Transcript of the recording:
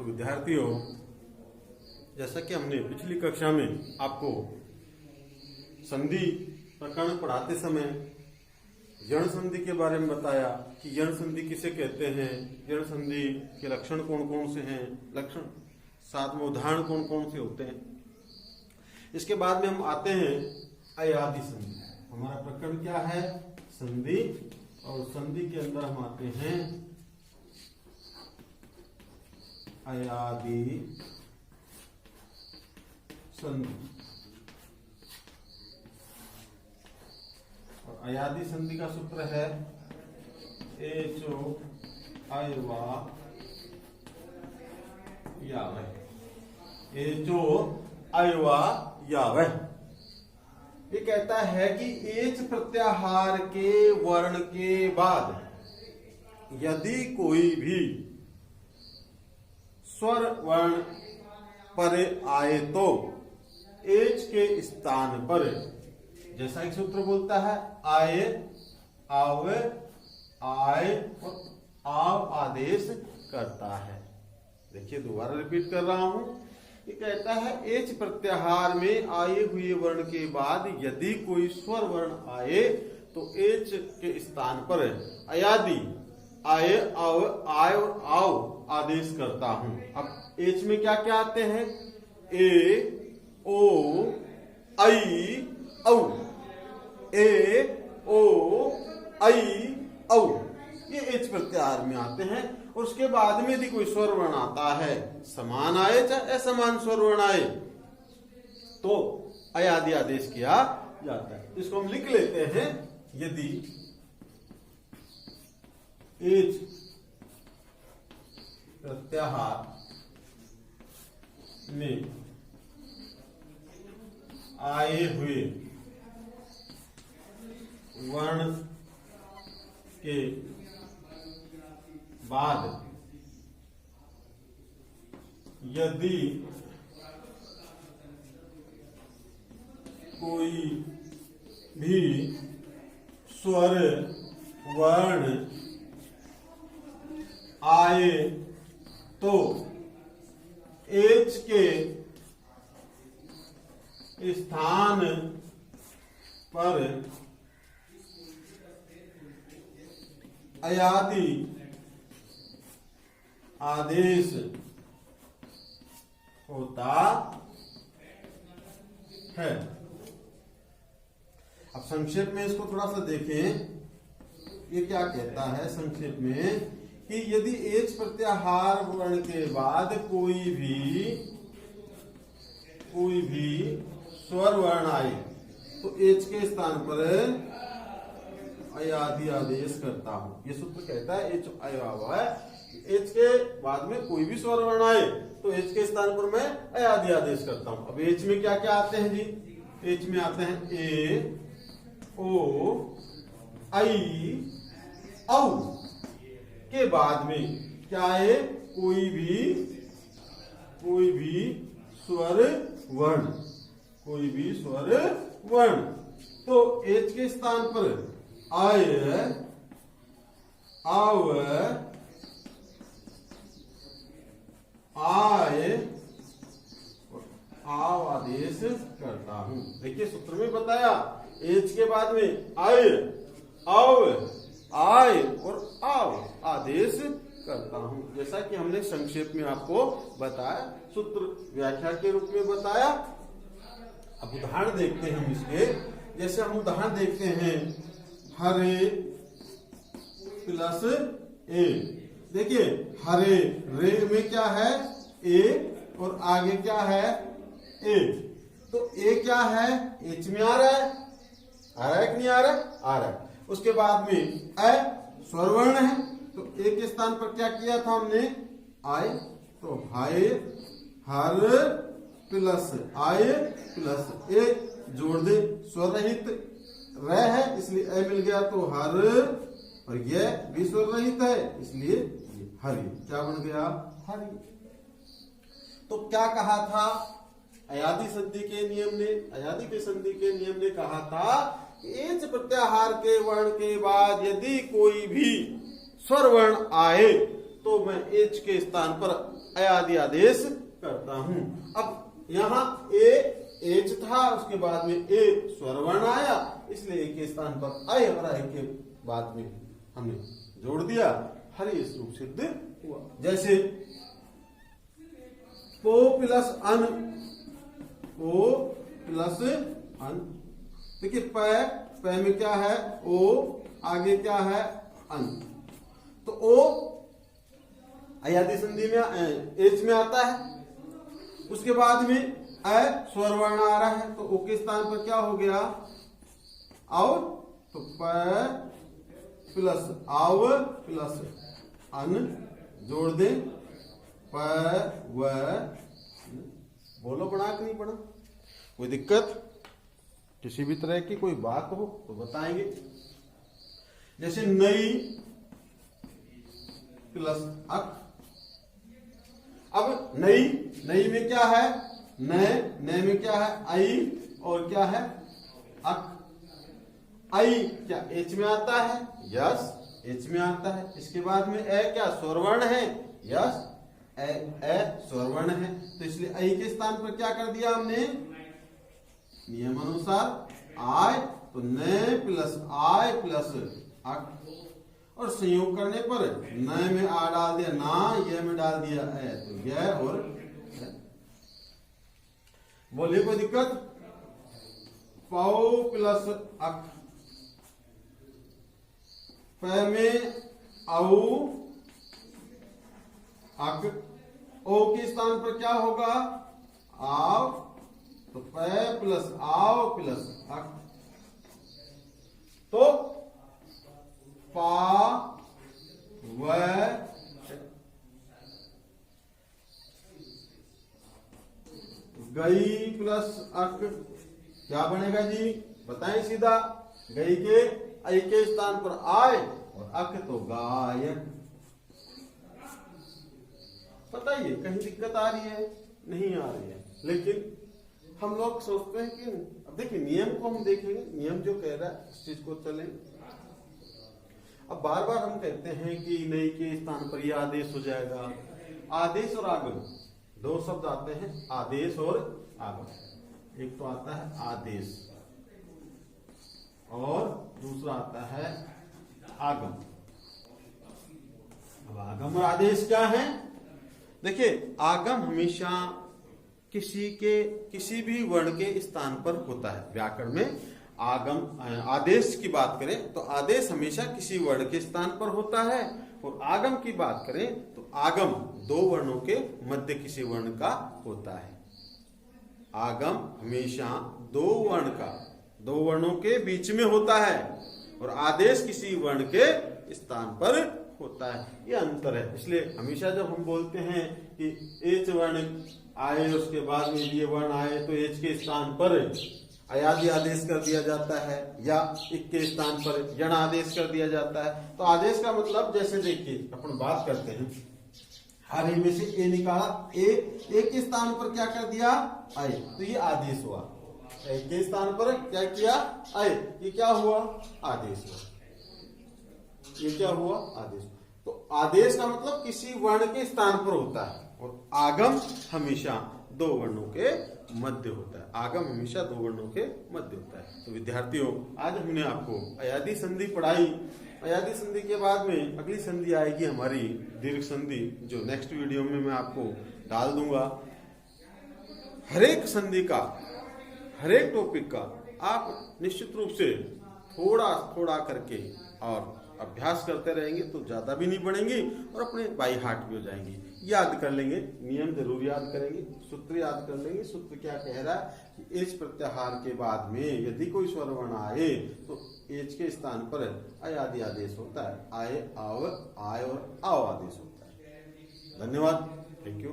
विद्यार्थियों, जैसा कि हमने पिछली कक्षा में आपको संधि प्रकरण पढ़ाते समय यण संधि के बारे में बताया कि यण संधि किसे कहते हैं, यण संधि के लक्षण कौन कौन से हैं, लक्षण साथ में उदाहरण कौन कौन से होते हैं। इसके बाद में हम आते हैं अयादि संधि। हमारा प्रकरण क्या है? संधि। और संधि के अंदर हम आते हैं अयादि संधि। और अयादि संधि का सूत्र है एचो अयवा यावह। एचो अयवा यावह ये कहता है कि एच प्रत्याहार के वर्ण के बाद यदि कोई भी स्वर वर्ण पर आए तो एच के स्थान पर, जैसा एक सूत्र बोलता है, आए, आवे, आए और आव आदेश करता है। देखिए दोबारा रिपीट कर रहा हूं। ये कहता है एच प्रत्याहार में आए हुए वर्ण के बाद यदि कोई स्वर वर्ण आए तो एच के स्थान पर अयादि आए, आव, आय और आव आदेश करता हूं। अब एच में क्या क्या आते हैं? ए, ओ, आई, औ। ए, ओ, आई, औ ये एच प्रत्याहार में आते हैं। और उसके बाद में यदि कोई स्वर वर्ण आता है, समान आए चाहे असमान स्वर वर्ण आए, तो अयादि आदेश किया जाता है। इसको हम लिख लेते हैं। यदि एच प्रत्याहार में आए हुए वर्ण के बाद यदि कोई भी स्वर वर्ण आए तो एच के स्थान पर अयादि आदेश होता है। अब संक्षेप में इसको थोड़ा सा देखें। ये क्या कहता है संक्षेप में कि यदि एच प्रत्याहार वर्ण के बाद कोई भी स्वर वर्ण आए तो एच के स्थान पर अयादि आदेश करता हूं। ये सूत्र कहता है एच अयवा है। एच के बाद में कोई भी स्वर वर्ण आए तो एच के स्थान पर मैं अयादि आदेश करता हूं। अब एच में क्या क्या आते हैं जी? एच में आते हैं ए, ओ, आई, औ के बाद में क्या है? कोई भी स्वर वर्ण, कोई भी स्वर वर्ण। तो एच के स्थान पर आए, आव, आए और आव आदेश करता हूं। देखिए सूत्र में बताया एच के बाद में आए, आव, आए और आव आदेश करता हूं। जैसा कि हमने संक्षेप में आपको बताया, सूत्र व्याख्या के रूप में बताया। अब उदाहरण देखते हैं हम इसके। जैसे हम उदाहरण देखते हैं हरे प्लस ए। देखिए हरे रे में क्या है? ए और आगे क्या है? ए। तो ए क्या है? एच में आ रहा है कि नहीं आ रहा है? आ रहा है। उसके बाद में अ स्वर वर्ण है तो ए के स्थान पर क्या किया था हमने? आए। तो हाय, हर प्लस आए प्लस ए जोड़ दे, स्वर रहित रह है इसलिए ए मिल गया तो हर, और यह भी स्वर रहित है इसलिए हरि। क्या बन गया? हरि। तो क्या कहा था अयादि संधि के नियम ने? अयादि के संधि के नियम ने कहा था कि एच प्रत्याहार के वर्ण के बाद यदि कोई भी स्वर वर्ण आए तो मैं एच के स्थान पर अयादि आदेश करता हूं। अब यहाँ ए एच था, उसके बाद में ए स्वर वर्ण आया, इसलिए ए के स्थान पर आय और आय के बाद में हमने जोड़ दिया, हरेश रूप सिद्ध हुआ। जैसे पो प्लस अन, ओ प्लस अन। देखिए प में क्या है ओ, आगे क्या है अन, तो ओ अयादि संधि में एच में आता है, उसके बाद में अ स्वर वर्ण आ रहा है, तो ओ के स्थान पर क्या हो गया और, तो प प्लस आव प्लस अन जोड़ दे, प व, बोलो पढ़ा कि नहीं पढ़ा, कोई दिक्कत, किसी भी तरह की कोई बात हो तो बताएंगे। जैसे नई प्लस अक, अब नई, नई में क्या है नए, नए में क्या है आई और क्या है अक। आई क्या एच में आता है, यस एच में आता है। इसके बाद में ए क्या स्वरवर्ण है, यस ए स्वरवर्ण है, तो इसलिए आई के स्थान पर क्या कर दिया हमने नियम अनुसार आय, तो न प्लस आय प्लस अक, और संयोग करने पर न में आ डाल दिया ना, यह में डाल दिया ए, तो यह और बोलिए कोई दिक्कत। पौ प्लस अक, प में औ अक, ओ के स्थान पर क्या होगा आव, तो प प्लस आव प्लस अक, तो पा व गई प्लस अक क्या बनेगा जी, बताएं सीधा। गई के आई के स्थान पर आय और अक तो गायक। बताइए कहीं दिक्कत आ रही है, नहीं आ रही है, लेकिन हम लोग सोचते हैं कि अब देखिए नियम को हम देखेंगे, नियम जो कह रहा है उस चीज को चलें। अब बार बार हम कहते हैं कि नई के स्थान पर यह आदेश हो जाएगा। आदेश और आगम दो शब्द आते हैं, आदेश और आगम। एक तो आता है आदेश और दूसरा आता है आगम। अब आगम और आदेश क्या है, देखिए आगम हमेशा किसी भी वर्ण के स्थान पर होता है। व्याकरण में आगम आदेश की बात करें तो आदेश हमेशा किसी वर्ण के स्थान पर होता है, और आगम की बात करें तो आगम दो वर्णों के मध्य किसी वर्ण का होता है। आगम हमेशा दो वर्णों के बीच में होता है, और आदेश किसी वर्ण के स्थान पर होता है। ये अंतर है। इसलिए हमेशा जब हम बोलते हैं कि एच वर्ण आए उसके बाद में ये वर्ण आए तो एच के स्थान पर अयादि आदेश कर दिया जाता है, या इक के स्थान पर यण आदेश कर दिया जाता है। तो आदेश का मतलब जैसे देखिए अपन बात करते हैं, हर में से ए निकाला, ए के स्थान पर क्या कर दिया आए, तो ये आदेश हुआ। ए के स्थान पर क्या किया आए, ये क्या हुआ आदेश हुआ, ये क्या हुआ आदेश। तो आदेश का मतलब किसी वर्ण के स्थान पर होता है, और आगम हमेशा दो वर्णों के मध्य होता है। आगम हमेशा दो वर्णों के मध्य होता है। तो विद्यार्थियों आज हमने आपको अयादि संधि पढ़ाई। अयादि संधि के बाद में अगली संधि आएगी हमारी दीर्घ संधि, जो नेक्स्ट वीडियो में मैं आपको डाल दूंगा। हरेक संधि का, हरेक टॉपिक का आप निश्चित रूप से थोड़ा थोड़ा करके और अभ्यास करते रहेंगे तो ज्यादा भी नहीं बढ़ेंगे और अपने बाई हार्ट भी हो जाएंगे। याद कर लेंगे, नियम जरूर याद करेंगे, सूत्र याद कर लेंगे। सूत्र क्या कह रहा है कि एच प्रत्याहार के बाद में यदि कोई स्वर वर्ण आए तो एच के स्थान पर अयादि आदेश होता है। आए, आव, आय और आओ आदेश होता है। धन्यवाद, थैंक यू।